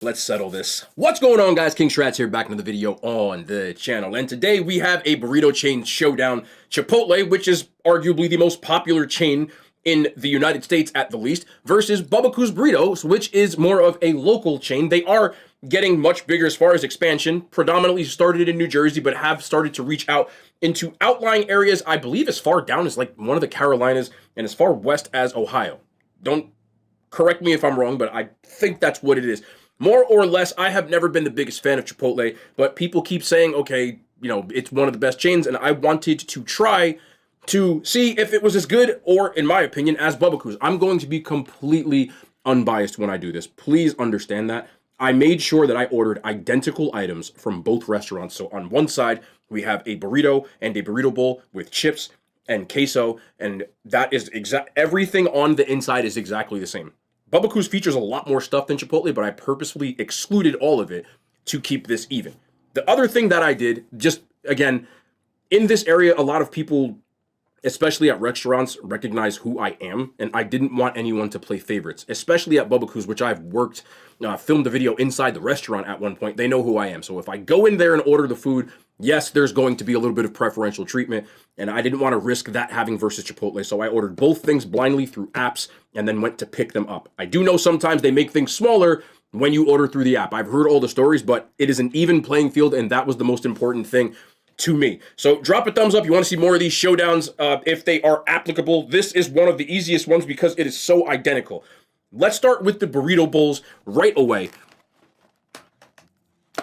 Let's settle this. What's going on, guys? King Shrats here, back into the video on the channel. And today we have a burrito chain showdown. Chipotle, which is arguably the most popular chain in the United States at the least, versus Bubbakoos Burritos, which is more of a local chain. They are getting much bigger as far as expansion, predominantly started in New Jersey, but have started to reach out into outlying areas, I believe as far down as like one of the Carolinas and as far west as Ohio. Don't correct me if I'm wrong, but I think that's what it is. More or less, I have never been the biggest fan of Chipotle, but people keep saying, okay, you know, it's one of the best chains, and I wanted to try to see if it was as good or, in my opinion, as Bubbakoos. I'm going to be completely unbiased when I do this. Please understand that. I made sure that I ordered identical items from both restaurants. So on one side, we have a burrito and a burrito bowl with chips and queso, and that is everything on the inside is exactly the same. Bubbakoos features a lot more stuff than Chipotle, but I purposefully excluded all of it to keep this even. The other thing that I did, just again, in this area, a lot of people, especially at restaurants, recognize who I am, and I didn't want anyone to play favorites, especially at Bubbakoos, which I've worked, filmed the video inside the restaurant at one point. They know who I am. So if I go in there and order the food, yes, there's going to be a little bit of preferential treatment, and I didn't want to risk that having versus Chipotle, so I ordered both things blindly through apps and then went to pick them up. I do know sometimes they make things smaller when you order through the app. I've heard all the stories, but it is an even playing field, and that was the most important thing to me. So drop a thumbs up. You want to see more of these showdowns if they are applicable. This is one of the easiest ones because it is so identical. Let's start with the burrito bowls right away.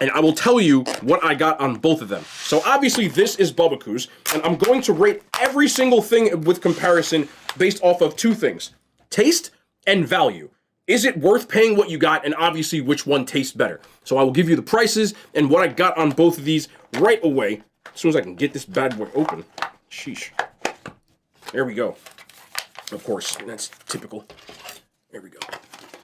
And I will tell you what I got on both of them. So obviously this is Bubbakoos, and I'm going to rate every single thing with comparison based off of two things: taste and value. Is it worth paying what you got, and obviously which one tastes better? So I will give you the prices and what I got on both of these right away, as soon as I can get this bad boy open. Sheesh. There we go. Of course, that's typical. There we go.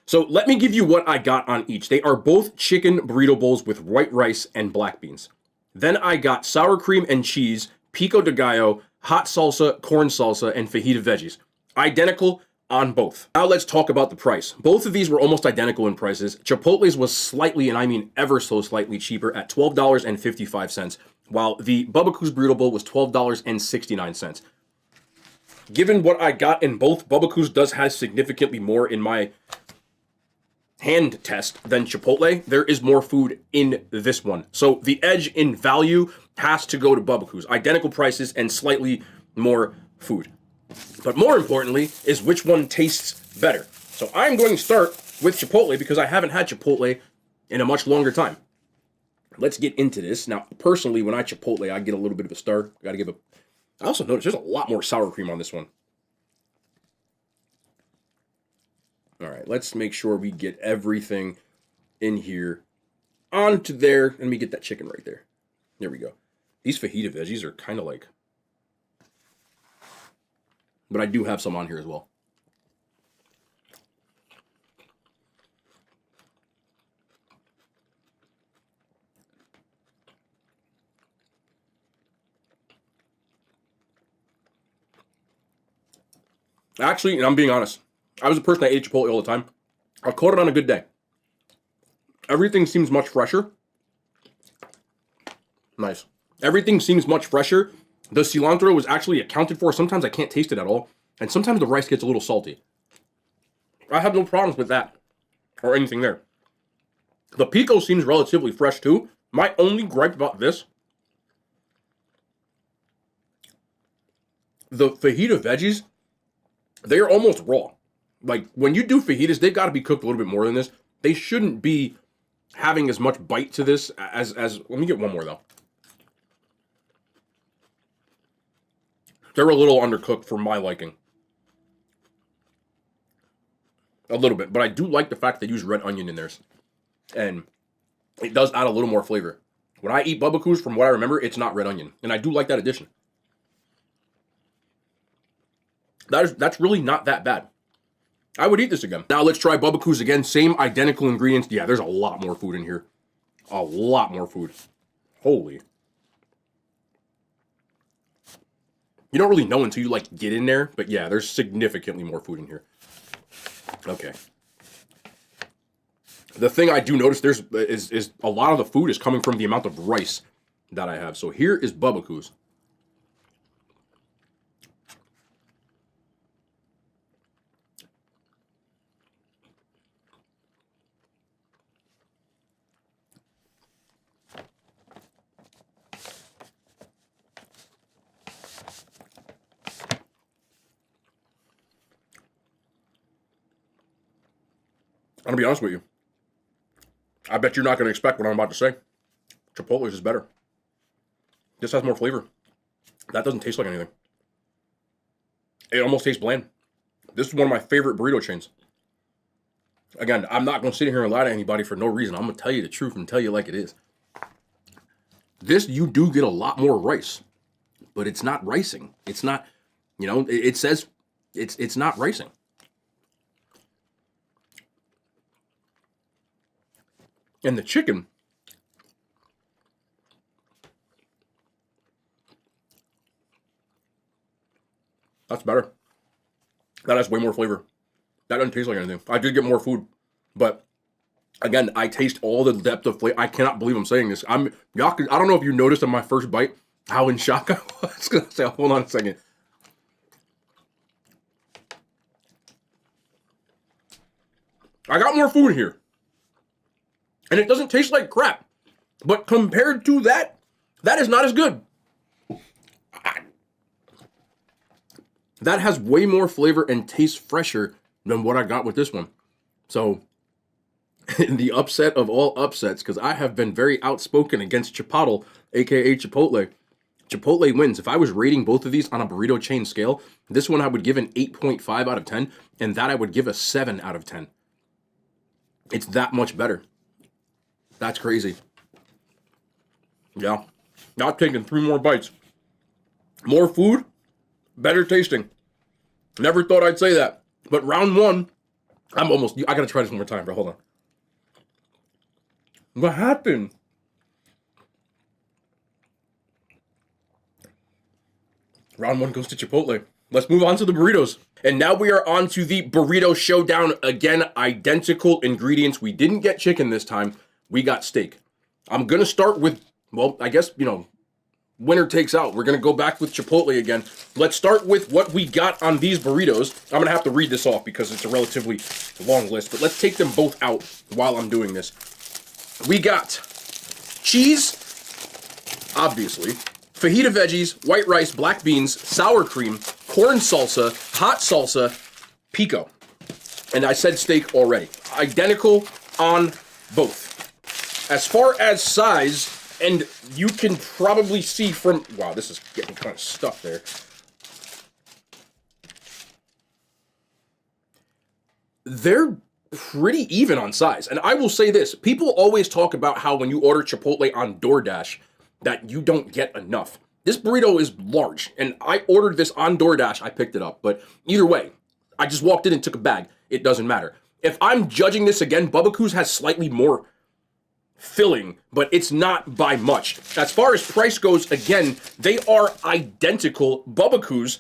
So let me give you what I got on each. They are both chicken burrito bowls with white rice and black beans. Then I got sour cream and cheese, pico de gallo, hot salsa, corn salsa, and fajita veggies. Identical on both. Now let's talk about the price. Both of these were almost identical in prices. Chipotle's was slightly, and I mean ever so slightly cheaper, at $12.55, while the Bubbakoos burrito bowl was $12.69. Given what I got in both, Bubbakoos does have significantly more in my hand test than Chipotle. There is more food in this one. So the edge in value has to go to Bubbakoos. Identical prices and slightly more food. But more importantly is which one tastes better. So I'm going to start with Chipotle because I haven't had Chipotle in a much longer time. Let's get into this. Now, personally, when I Chipotle, I get a little bit of a star. I also noticed there's a lot more sour cream on this one. All right, let's make sure we get everything in here onto there. Let me get that chicken right there. There we go. These fajita veggies are kind of like... But I do have some on here as well. Actually, and I'm being honest, I was a person that ate Chipotle all the time. I caught it on a good day. Everything seems much fresher. Nice. Everything seems much fresher. The cilantro was actually accounted for. Sometimes I can't taste it at all. And sometimes the rice gets a little salty. I have no problems with that or anything there. The pico seems relatively fresh too. My only gripe about this, the fajita veggies, they are almost raw. Like, when you do fajitas, they've got to be cooked a little bit more than this. They shouldn't be having as much bite to this as let me get one more, though. They're a little undercooked for my liking. A little bit. But I do like the fact they use red onion in theirs. And it does add a little more flavor. When I eat Bubbakoos, from what I remember, it's not red onion. And I do like that addition. That's really not that bad. I would eat this again. Now let's try Bubbakoos again. Same identical ingredients. Yeah, there's a lot more food in here. A lot more food. Holy. You don't really know until you, like, get in there. But yeah, there's significantly more food in here. Okay. The thing I do notice is a lot of the food is coming from the amount of rice that I have. So here is Bubbakoos. I'm gonna be honest with you. I bet you're not gonna expect what I'm about to say. Chipotle's is better. This has more flavor. That doesn't taste like anything. It almost tastes bland. This is one of my favorite burrito chains. Again, I'm not gonna sit here and lie to anybody for no reason. I'm gonna tell you the truth and tell you like it is. This, you do get a lot more rice, but it's not ricing. It's not, you know, it says it's not ricing. And the chicken, that's better. That has way more flavor. That doesn't taste like anything. I did get more food, but again, I taste all the depth of flavor. I cannot believe I'm saying this. I don't know if you noticed in my first bite how in shock I was. Gonna say, hold on a second. I got more food here. And it doesn't taste like crap. But compared to that, that is not as good. That has way more flavor and tastes fresher than what I got with this one. So, in the upset of all upsets, because I have been very outspoken against Chipotle, aka Chipotle. Chipotle wins. If I was rating both of these on a burrito chain scale, this one I would give an 8.5 out of 10, and that I would give a 7 out of 10. It's that much better. That's crazy. Yeah. Now I'm taking 3 more bites. More food, better tasting. Never thought I'd say that. But round 1, I gotta try this one more time, bro. Hold on. What happened? Round 1 goes to Chipotle. Let's move on to the burritos. And now we are on to the burrito showdown. Again, identical ingredients. We didn't get chicken this time. We got steak. I'm going to start with, well, I guess, you know, winner takes out. We're going to go back with Chipotle again. Let's start with what we got on these burritos. I'm going to have to read this off because it's a relatively long list, but let's take them both out while I'm doing this. We got cheese, obviously, fajita veggies, white rice, black beans, sour cream, corn salsa, hot salsa, pico. And I said steak already. Identical on both. As far as size, and you can probably see from, wow, this is getting kind of stuck there. They're pretty even on size. And I will say this, people always talk about how when you order Chipotle on DoorDash, that you don't get enough. This burrito is large, and I ordered this on DoorDash, I picked it up. But either way, I just walked in and took a bag. It doesn't matter. If I'm judging this again, Bubbakoos has slightly more filling, but it's not by much. As far as price goes, again, they are identical. Bubbakoos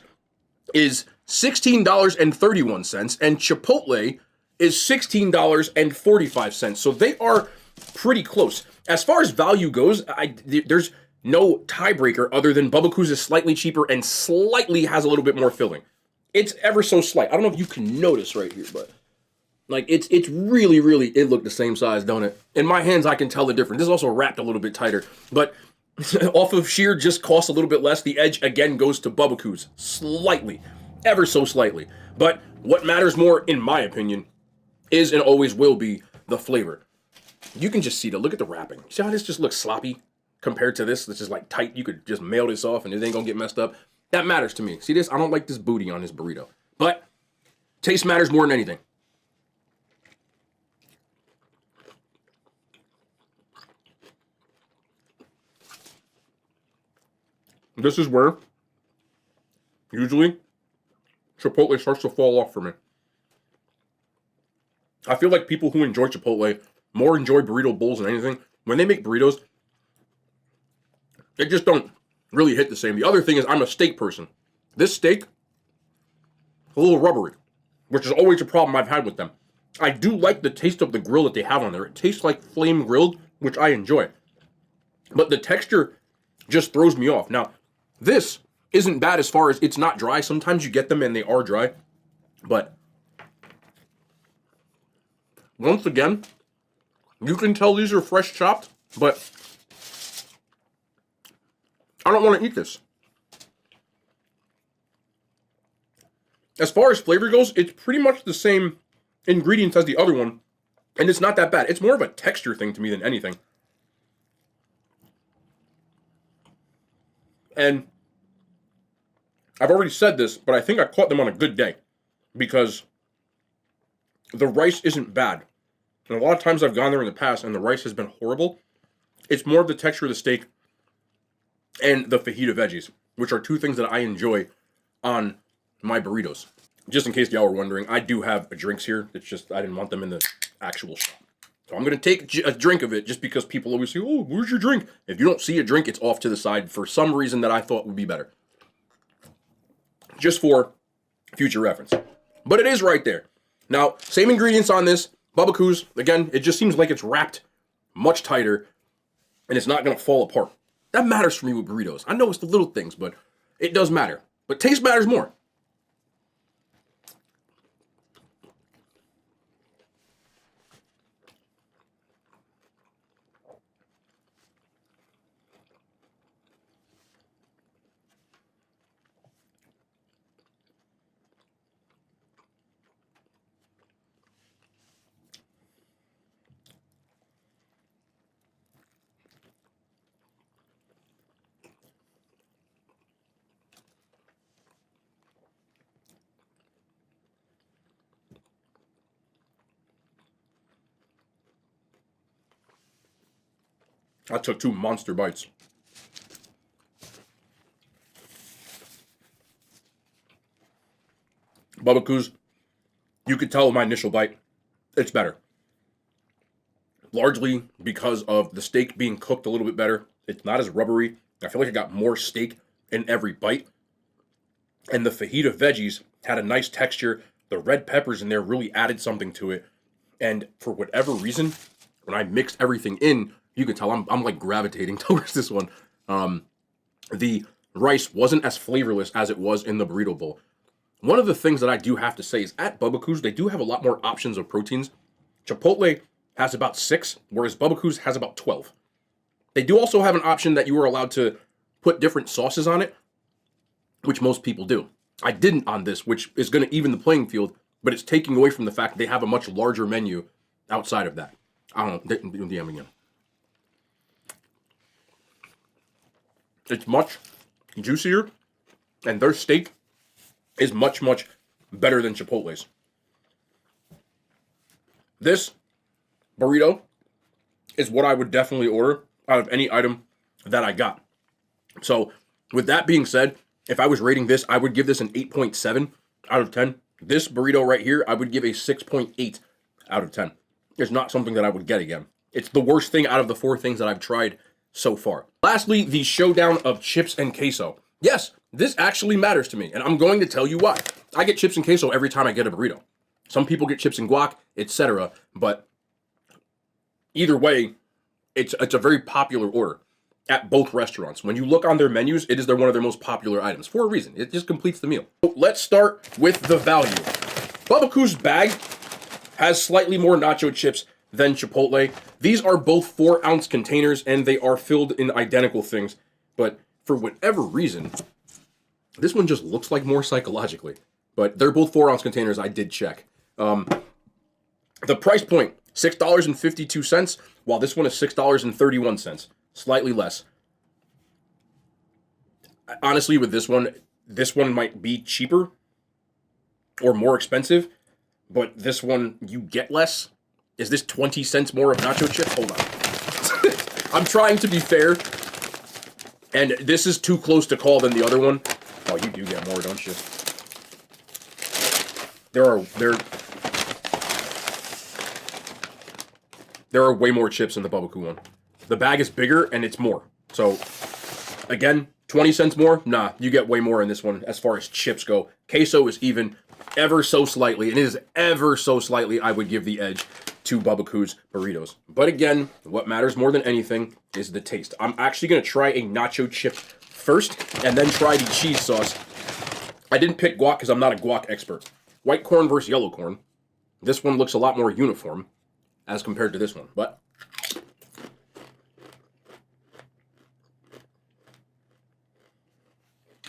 is $16.31, and Chipotle is $16.45. So they are pretty close. As far as value goes, there's no tiebreaker other than Bubbakoos is slightly cheaper and slightly has a little bit more filling. It's ever so slight. I don't know if you can notice right here, but like it's really, it looked the same size, don't it? In my hands, I can tell the difference. This is also wrapped a little bit tighter, but off of sheer just costs a little bit less. The edge again goes to Bubbakoos slightly, ever so slightly. But what matters more, in my opinion, is and always will be the flavor. You can just see look at the wrapping. See how this just looks sloppy compared to this? This is like tight. You could just mail this off and it ain't gonna get messed up. That matters to me. See this? I don't like this booty on this burrito, but taste matters more than anything. This is where usually Chipotle starts to fall off for me. I feel like people who enjoy Chipotle more enjoy burrito bowls than anything. When they make burritos, they just don't really hit the same. The other thing is I'm a steak person. This steak, a little rubbery, which is always a problem I've had with them. I do like the taste of the grill that they have on there. It tastes like flame grilled, which I enjoy. But the texture just throws me off. Now, this isn't bad as far as it's not dry. Sometimes you get them and they are dry. But once again, you can tell these are fresh chopped, but I don't want to eat this. As far as flavor goes, it's pretty much the same ingredients as the other one, and it's not that bad. It's more of a texture thing to me than anything. And I've already said this, but I think I caught them on a good day because the rice isn't bad. And a lot of times I've gone there in the past and the rice has been horrible. It's more of the texture of the steak and the fajita veggies, which are two things that I enjoy on my burritos. Just in case y'all were wondering, I do have drinks here. It's just I didn't want them in the actual shop. So I'm going to take a drink of it just because people always say, oh, where's your drink? If you don't see a drink, it's off to the side for some reason that I thought would be better. Just for future reference. But it is right there. Now, same ingredients on this. Bubbakoos, again, it just seems like it's wrapped much tighter and it's not going to fall apart. That matters for me with burritos. I know it's the little things, but it does matter. But taste matters more. I took 2 monster bites. Bubbakoos, you could tell with my initial bite, it's better. Largely because of the steak being cooked a little bit better. It's not as rubbery. I feel like I got more steak in every bite. And the fajita veggies had a nice texture. The red peppers in there really added something to it. And for whatever reason, when I mixed everything in, you can tell I'm like gravitating towards this one. The rice wasn't as flavorless as it was in the burrito bowl. One of the things that I do have to say is at Bubbakoos, they do have a lot more options of proteins. Chipotle has about 6, whereas Bubbakoos has about 12. They do also have an option that you are allowed to put different sauces on it, which most people do. I didn't on this, which is going to even the playing field, but it's taking away from the fact that they have a much larger menu outside of that. I don't know. DM again. It's much juicier, and their steak is much, much better than Chipotle's. This burrito is what I would definitely order out of any item that I got. So, with that being said, if I was rating this, I would give this an 8.7 out of 10. This burrito right here, I would give a 6.8 out of 10. It's not something that I would get again. It's the worst thing out of the 4 things that I've tried so far. Lastly, the showdown of chips and queso. Yes, this actually matters to me, and I'm going to tell you why. I get chips and queso every time I get a burrito. Some people get chips and guac, etc., but either way, it's a very popular order at both restaurants. When you look on their menus, it is one of their most popular items for a reason. It just completes the meal. So let's start with the value. Bubbakoos bag has slightly more nacho chips than Chipotle. These are both 4-ounce containers, and they are filled in identical things. But for whatever reason, this one just looks like more psychologically. But they're both 4-ounce containers. I did check. The price point, $6.52, while this one is $6.31. Slightly less. Honestly, with this one might be cheaper or more expensive, but this one you get less. Is this 20 cents more of nacho chips? Hold on. I'm trying to be fair, and this is too close to call than the other one. Oh, you do get more, don't you? There are way more chips in the Bubbakoos one. The bag is bigger and it's more. So, again, 20 cents more? Nah, you get way more in this one as far as chips go. Queso is even, ever so slightly, and it is ever so slightly, I would give the edge to Bubbakoos burritos. But again, what matters more than anything is the taste. I'm actually going to try a nacho chip first, and then try the cheese sauce. I didn't pick guac because I'm not a guac expert. White corn versus yellow corn. This one looks a lot more uniform as compared to this one, but...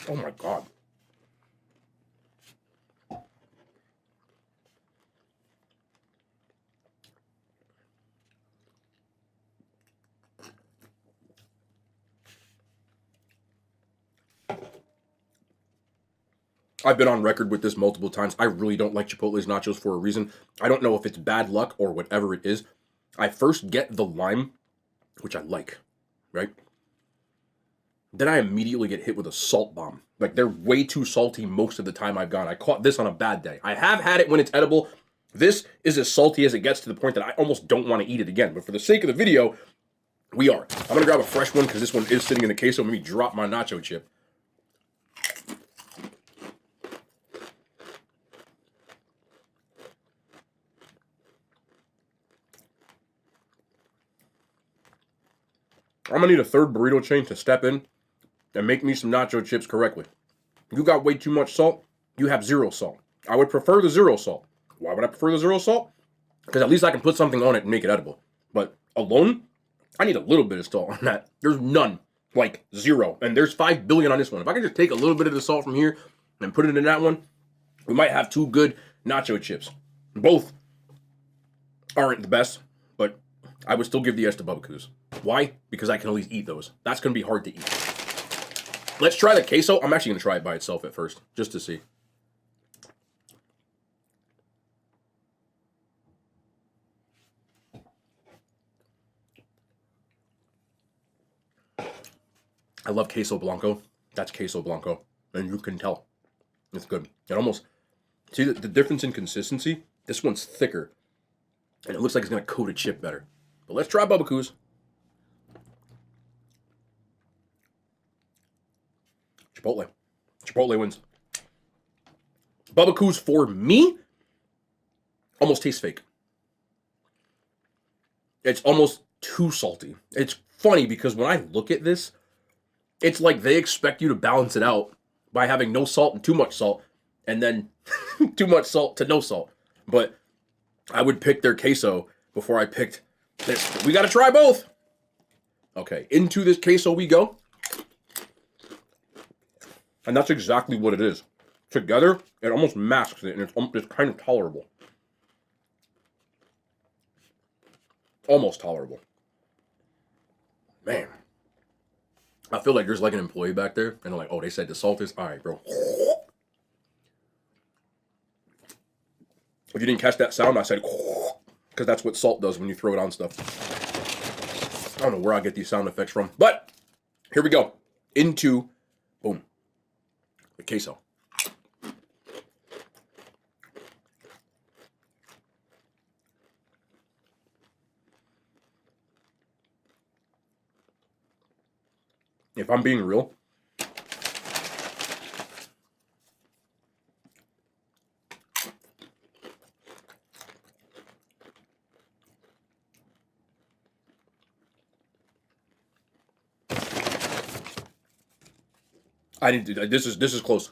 oh my God. I've been on record with this multiple times. I really don't like Chipotle's nachos for a reason. I don't know if it's bad luck or whatever it is. I first get the lime, which I like, right? Then I immediately get hit with a salt bomb. Like, they're way too salty most of the time I've gone. I caught this on a bad day. I have had it when it's edible. This is as salty as it gets, to the point that I almost don't want to eat it again. But for the sake of the video, we are. I'm going to grab a fresh one because this one is sitting in the case, so let me drop my nacho chip. I'm going to need a third burrito chain to step in and make me some nacho chips correctly. You got way too much salt, you have zero salt. I would prefer the zero salt. Why would I prefer the zero salt? Because at least I can put something on it and make it edible. But alone, I need a little bit of salt on that. There's none. Like, zero. And there's 5 billion on this one. If I can just take a little bit of the salt from here and put it in that one, we might have 2 good nacho chips. Both aren't the best, but I would still give the edge to Bubbakoos. Why? Because I can at least eat those. That's going to be hard to eat. Let's try the queso. I'm actually going to try it by itself at first, just to see. I love queso blanco. That's queso blanco. And you can tell. It's good. It almost... see the difference in consistency? This one's thicker. And it looks like it's going to coat a chip better. But let's try Bubbakoos. Chipotle. Chipotle wins. Bubbakoos, for me, almost tastes fake. It's almost too salty. It's funny because when I look at this, it's like they expect you to balance it out by having no salt and too much salt, and then too much salt to no salt. But I would pick their queso before I picked this. We got to try both. Okay, into this queso we go. And that's exactly what it is. Together, it almost masks it, and it's kind of tolerable. Almost tolerable. Man. I feel like there's like an employee back there, and they're like, oh, they said the salt is... all right, bro. If you didn't catch that sound, I said... because that's what salt does when you throw it on stuff. I don't know where I get these sound effects from, but here we go. Into... boom. The queso. If I'm being real, I didn't do that. This is close.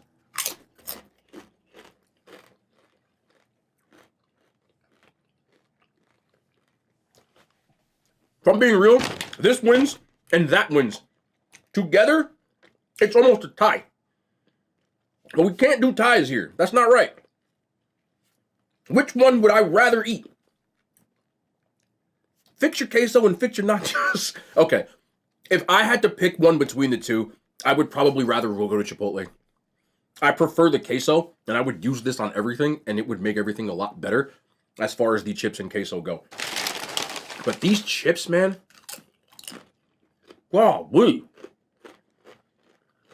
If I'm being real, this wins and that wins. Together, it's almost a tie. But we can't do ties here. That's not right. Which one would I rather eat? Fix your queso and fix your nachos. Okay. If I had to pick one between the two, I would probably rather go to Chipotle. I prefer the queso, and I would use this on everything, and it would make everything a lot better as far as the chips and queso go. But these chips, man, wow, wait.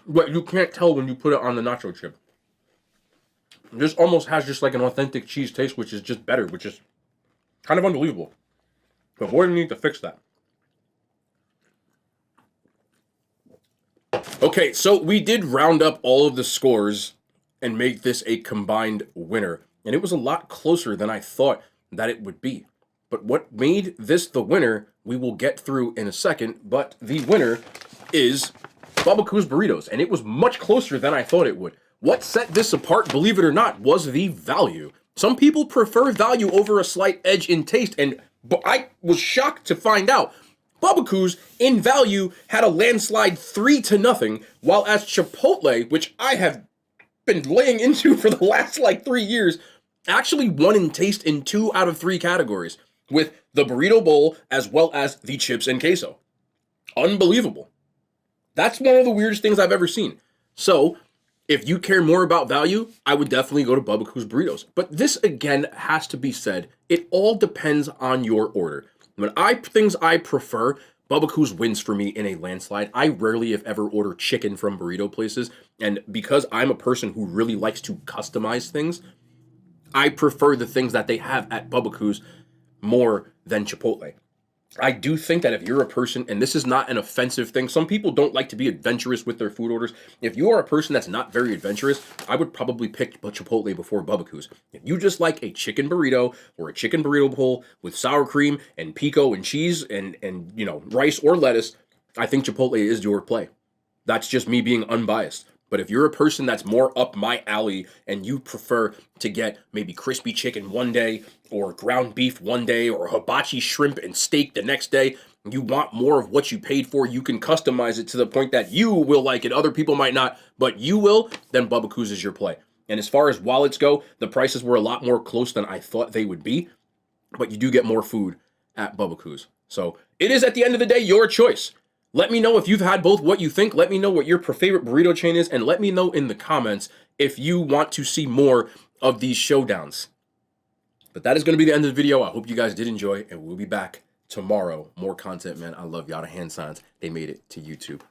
But you can't tell when you put it on the nacho chip. This almost has just like an authentic cheese taste, which is just better, which is kind of unbelievable. But boy, we need to fix that. Okay, so we did round up all of the scores and make this a combined winner. And it was a lot closer than I thought that it would be. But what made this the winner, we will get through in a second. But the winner is Bubbakoos Burritos. And it was much closer than I thought it would. What set this apart, believe it or not, was the value. Some people prefer value over a slight edge in taste. And I was shocked to find out Bubbakoos, in value, had a landslide 3-0, while as Chipotle, which I have been laying into for the last like 3 years, actually won in taste in 2 out of 3 categories, with the burrito bowl as well as the chips and queso. Unbelievable. That's one of the weirdest things I've ever seen. So, if you care more about value, I would definitely go to Bubbakoos Burritos. But this, again, has to be said. It all depends on your order. When things I prefer, Bubbakoos wins for me in a landslide. I rarely, if ever, order chicken from burrito places. And because I'm a person who really likes to customize things, I prefer the things that they have at Bubbakoos more than Chipotle. I do think that if you're a person, and this is not an offensive thing, some people don't like to be adventurous with their food orders. If you are a person that's not very adventurous, I would probably pick Chipotle before Bubbakoos. If you just like a chicken burrito or a chicken burrito bowl with sour cream and pico and cheese and you know, rice or lettuce, I think Chipotle is your play. That's just me being unbiased. But if you're a person that's more up my alley and you prefer to get maybe crispy chicken one day or ground beef one day or hibachi shrimp and steak the next day, you want more of what you paid for, you can customize it to the point that you will like it, other people might not, but you will, then Bubbakoos is your play. And as far as wallets go, the prices were a lot more close than I thought they would be, but you do get more food at Bubbakoos. So it is, at the end of the day, your choice. Let me know if you've had both, what you think. Let me know what your favorite burrito chain is, and let me know in the comments if you want to see more of these showdowns. But that is going to be the end of the video. I hope you guys did enjoy, and we'll be back tomorrow. More content, man. I love y'all. The hand signs, they made it to YouTube.